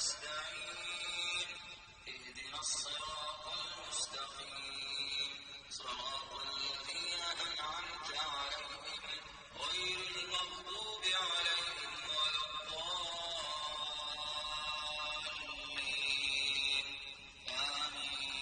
नस्तईन इहदिनस्सिरातल मुस्तकीम सिरातल लज़ीना अनअमत अलैहिम गैरिल मग़दूबि अलैहिम वलद्दाल्लीन आमीन।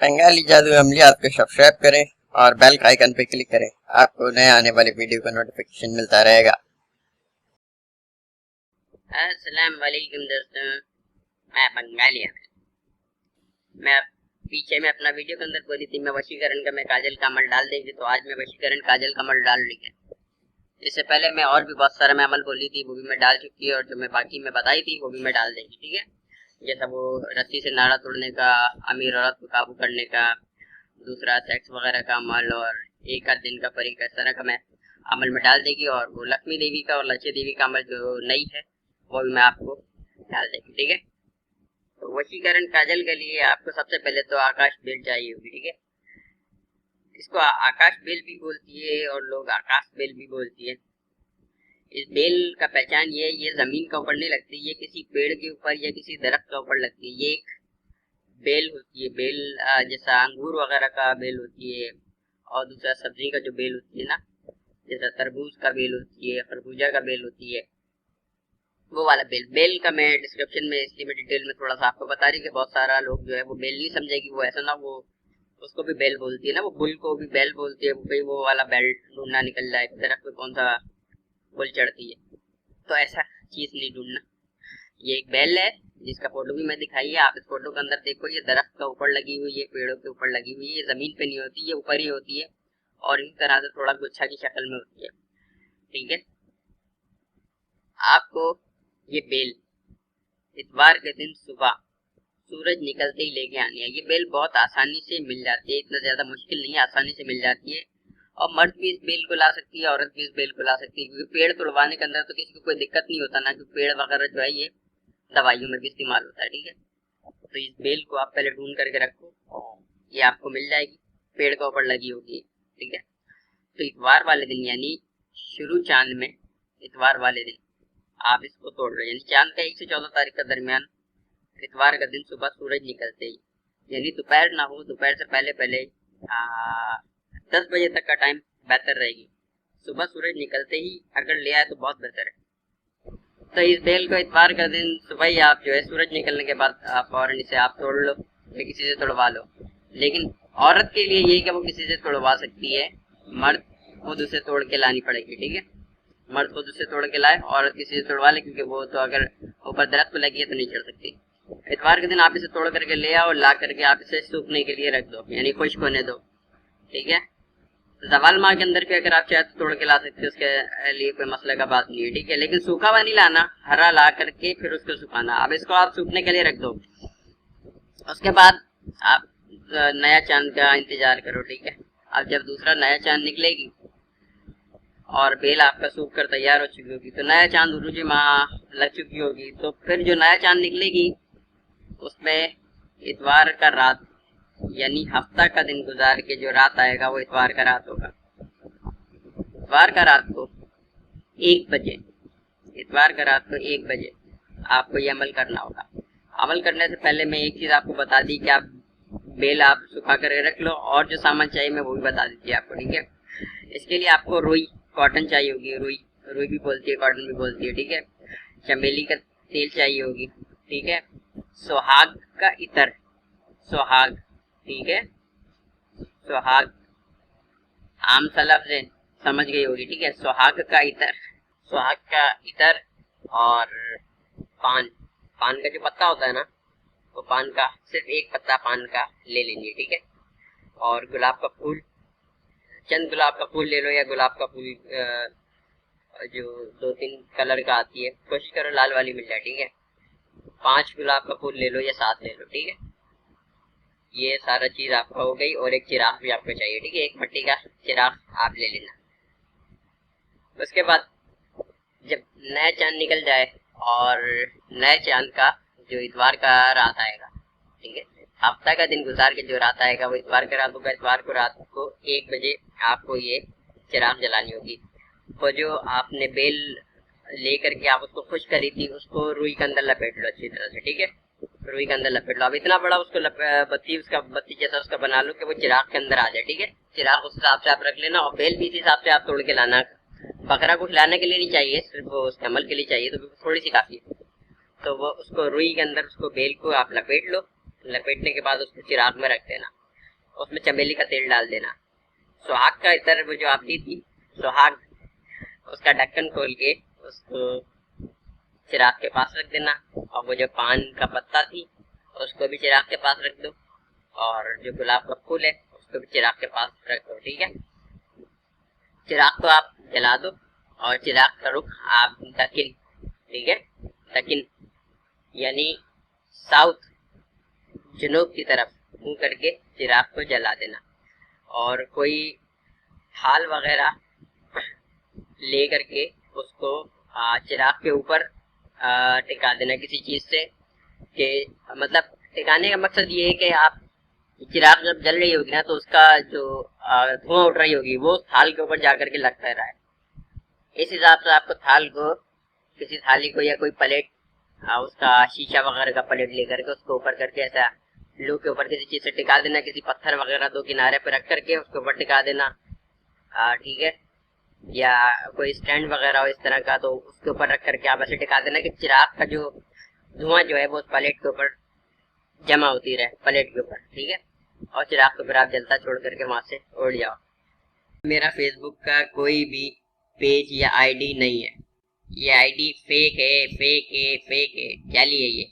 बंगाली जादू अमलियात को सब्सक्राइब करें और बेल का आइकन पे क्लिक करें। आपको नए आने वाली वीडियो का नोटिफिकेशन मिलता रहेगा। अस्सलाम वालेकुम दोस्तों, मैं बंगाली मैं पीछे में अपना वीडियो के अंदर बोली थी मैं वशीकरण का मैं काजल का अमल डाल देंगे, तो आज मैं वशीकरण काजल का अमल डाल रही है। इससे पहले मैं और भी बहुत सारा मैं अमल बोली थी, वो भी मैं डाल चुकी है, और जो मैं बाकी में बताई थी वो भी मैं डाल देंगी, ठीक है। जैसा वो रस्सी से नाड़ा तोड़ने का, अमीर औरत को काबू करने का, दूसरा सेक्स वगैरह का अमल, और एक आध दिन का परी का, इस तरह का मैं अमल में डाल देगी। और वो लक्ष्मी देवी का और लक्ष्य देवी का अमल जो नई है वो भी मैं आपको डाल देगी, ठीक है। तो वशीकरण काजल के लिए आपको सबसे पहले तो आकाश बेल चाहिए होगी, ठीक है। इसको आकाश बेल भी बोलती है और लोग आकाश बेल भी बोलती है। इस बेल का पहचान ये जमीन के ऊपर नहीं लगती, ये किसी पेड़ के ऊपर या किसी दरख्त के ऊपर लगती है। ये एक बेल होती है, बेल जैसा अंगूर वगैरह का बेल होती है, और दूसरा सब्जी का जो बेल होती है ना, जैसा तरबूज का बेल होती है, खरबूजा का बेल होती है, वो वाला बेल का मैं डिस्क्रिप्शन में इसलिए मैं डिटेल में थोड़ा सा आपको बता रही कि बहुत सारा लोग जो है वो बेल नहीं समझेगी, वो ऐसा ना वो उसको भी बेल बोलती है ना, वो बुल को भी बेल बोलती है, वो कहीं वो वाला बेल ढूंढना निकल जाए दरख्त पे कौन सा बुल चढ़ती है, तो ऐसा चीज नहीं ढूंढना। ये एक बेल है जिसका फोटो भी मैं दिखाई है, आप इस फोटो के अंदर देखो, ये दरख्त का ऊपर लगी हुई है, पेड़ों के ऊपर लगी हुई है, ये जमीन पे नहीं होती, ये ऊपर ही होती है, और इस तरह से थोड़ा गुच्छा की शक्ल में होती है, ठीक है। आपको ये बेल इतवार के दिन सुबह सूरज निकलते ही लेके आनी है। ये बेल बहुत आसानी से मिल जाती है, इतना ज्यादा मुश्किल नहीं है, आसानी से मिल जाती है। और मर्द भी इस बेल को ला सकती है, औरत भी इस बेल को ला सकती है, क्योंकि पेड़ तोड़वाने के अंदर तो किसी को कोई दिक्कत नहीं होता ना, क्योंकि पेड़ वगैरह जो है ये दवाइयों में भी इस्तेमाल होता है, ठीक है। तो इस बेल को आप पहले ढूंढ करके रखो, ये आपको मिल जाएगी, पेड़ के ऊपर लगी होगी, ठीक है। तो इतवार वाले दिन यानी शुरू चांद में इतवार वाले दिन आप इसको तोड़ रहे, यानी चांद का 1 से 14 तारीख का दरमियान इतवार का दिन सुबह सूरज निकलते ही, यानी दोपहर ना हो, दोपहर से पहले पहले 10 बजे तक का टाइम बेहतर रहेगी। सुबह सूरज निकलते ही अगर ले आए तो बहुत बेहतर है। तो इस बेल को इतवार का दिन सुबह ही आप जो है सूरज निकलने के बाद आप फौरन इसे आप तोड़ लो या किसी से तोड़वा लो। लेकिन औरत के लिए यही कि वो किसी से तोड़वा सकती है, मर्द खुद उसे तोड़ के लानी पड़ेगी, ठीक है। मर्द खुद उसे तोड़ के लाए, औरत किसी से तोड़वा ले, क्योंकि वो तो अगर ऊपर दरख्त पे लगी है तो नहीं चढ़ सकती। इतवार के दिन आप इसे तोड़ करके ले आओ, ला करके आप इसे सूखने के लिए रख दो, यानी खुश्क होने दो, ठीक है। जवाल माह के अंदर भी अगर आप चाहे तो तोड़ के ला सकते हो, उसके लिए कोई मसले का बात नहीं है, ठीक है। लेकिन सूखा हुआ नहीं लाना, हरा ला करके फिर उसको सुखाना। अब इसको आप सूखने के लिए रख दो, उसके बाद आप नया चांद का इंतजार करो, ठीक है। अब जब दूसरा नया चांद निकलेगी और बेल आपका सूख कर तैयार हो चुकी होगी, तो नया चांद उरूज माह लग चुकी होगी, तो फिर जो नया चांद निकलेगी उसमें इतवार का रात यानी हफ्ता का दिन गुजार के जो रात आएगा वो इतवार का रात होगा। इतवार का रात को 1 बजे, इतवार का रात को 1 बजे आपको ये अमल करना होगा। अमल करने से पहले मैं एक चीज आपको बता दी कि आप बेल आप सुखा कर रख लो, और जो सामान चाहिए मैं वो भी बता देती है आपको, ठीक है। इसके लिए आपको रुई कॉटन चाहिए होगी, रुई भी बोलती है, कॉटन भी बोलती है, ठीक है। चमेली का तेल चाहिए होगी, ठीक है। सुहाग का इतर, सुहाग, ठीक है, सुहाग आम सा लफ्ज है, समझ गई होगी, ठीक है। सुहाग का इतर, सुहाग का इतर, और पान का जो पत्ता होता है ना, वो पान का सिर्फ एक पत्ता पान का ले लेंगे, ठीक है। और गुलाब का फूल, चंद गुलाब का फूल ले लो, या गुलाब का फूल जो 2-3 कलर का आती है, कोशिश करो लाल वाली मिल जाए, ठीक है। 5 गुलाब का फूल ले लो या 7 ले लो, ठीक है। ये सारा चीज आपका हो गई। और एक चिराग भी आपको चाहिए, ठीक है, एक मिट्टी का चिराग आप ले लेना। उसके बाद जब नया चांद निकल जाए और नए चांद का जो इतवार का रात आएगा, ठीक है, हफ्ता का दिन गुजार के जो रात आएगा वो इतवार का रात होगा। इतवार को रात को 1 बजे आपको ये चिराग जलानी होगी। वो जो आपने बेल लेकर के आप उसको खुश करी थी, उसको रुई के अंदर लपेट लो अच्छी तरह से, ठीक है। रुई के अंदर लपेट लो। अब इतना बड़ा उसको बत्ती जैसा उसका बना लो कि वो चिराग के अंदर आ जाए, ठीक है। चिराग उस हिसाब से आप रख लेना, और बेल भी इस हिसाब से आप तोड़ के लाना। बकरा को खिलाने के लिए नहीं चाहिए, सिर्फ वो उसके अमल के लिए चाहिए, तो थोड़ी सी काफी है। तो वो उसको रुई के अंदर उसको बेल को आप लपेट लो। लपेटने के बाद उसको चिराग में रख देना, उसमें चमेली का तेल डाल देना। सुहाग का इतर वो जो आप दी थी सुहाग, उसका ढक्कन खोल के उसको चिराग के पास रख देना। और वो जो पान का पत्ता थी उसको भी चिराग के पास रख दो, और जो गुलाब का फूल है उसको भी चिराग के पास रख दो, ठीक है। चिराग को आप जला दो, और चिराग का रुख आप दक्षिण, ठीक है, दक्षिण यानी साउथ, जनूब की तरफ मुंह करके चिराग को जला देना। और कोई थाल वगैरह ले करके उसको चिराग के ऊपर टिका देना किसी चीज से, कि मतलब टिकाने का मकसद ये है कि आप चिराग जब जल रही होगी ना, तो उसका जो धुआं उठ रही होगी वो थाल के ऊपर जाकर के लगता रहा है। इस हिसाब से आपको थाल को, किसी थाली को या कोई प्लेट, उसका शीशा वगैरह का प्लेट लेकर के उसको ऊपर करके ऐसा लो के ऊपर किसी चीज से टिका देना। किसी पत्थर वगैरह 2 किनारे पे रख करके उसके ऊपर टिका देना, ठीक है। या कोई स्टैंड वगैरह हो इस तरह का, तो उसके ऊपर रख करके आप ऐसे टिका देना कि चिराग का जो धुआं जो है वो उस प्लेट के ऊपर जमा होती रहे, प्लेट के ऊपर, ठीक है। और चिराग को फिर आप जलता छोड़ करके वहां से उड़ जाओ। मेरा फेसबुक का कोई भी पेज या आईडी नहीं है, ये आईडी फेक है, फेक है, फेक है, जाली है ये।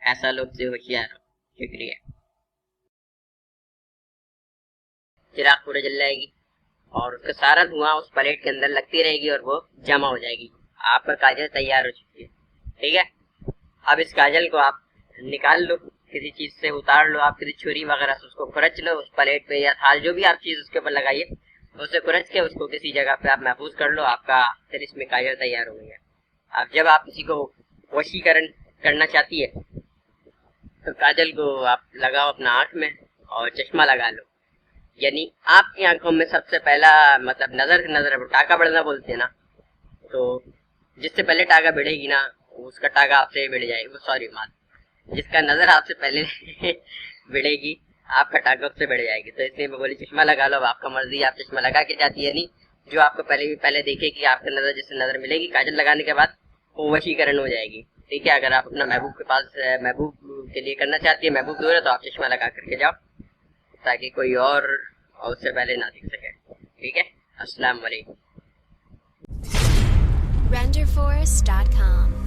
ऐसा लोग से होशियार हो। शुक्रिया। चिराग पूरा जल जाएगी और उसका सारा धुआं उस प्लेट के अंदर लगती रहेगी और वो जमा हो जाएगी। आपका काजल तैयार हो चुकी है, ठीक है। अब इस काजल को आप निकाल लो, किसी चीज से उतार लो, आप किसी छुरी वगैरह से उसको खुरच लो उस प्लेट पे या थाल, जो भी आप चीज उसके ऊपर लगाइए, उसे खुरच के उसको किसी जगह पे आप महफूज कर लो। आपका फिर इसमें काजल तैयार हो गई है। अब जब आप किसी को वशीकरण करना चाहती है तो काजल को आप लगाओ अपना आंख में और चश्मा लगा लो, यानी आपकी आंखों में सबसे पहला मतलब नजर से नजर टाका बढ़ना बोलते हैं ना, तो जिससे पहले टाका बढ़ेगी ना उसका टाका आपसे बढ़ जाएगा, सॉरी मात, जिसका नजर आपसे पहले बढ़ेगी आपका टाका उससे बढ़ जाएगी। तो इसलिए मैं बोली चश्मा लगा लो। अब आपका मर्जी, आप चश्मा लगा के जाती है, नहीं जो आपको पहले देखे कि आपका नजर जिससे नजर मिलेगी काजल लगाने के बाद वो वशीकरण हो जाएगी, ठीक है। अगर आप अपना महबूब के पास महबूब के लिए करना चाहती है, महबूब दूर है, तो आप चश्मा लगा करके जाओ ताकि कोई और उससे पहले ना दिख सके, ठीक है। अस्सलाम वालेकुम। Renderforce.com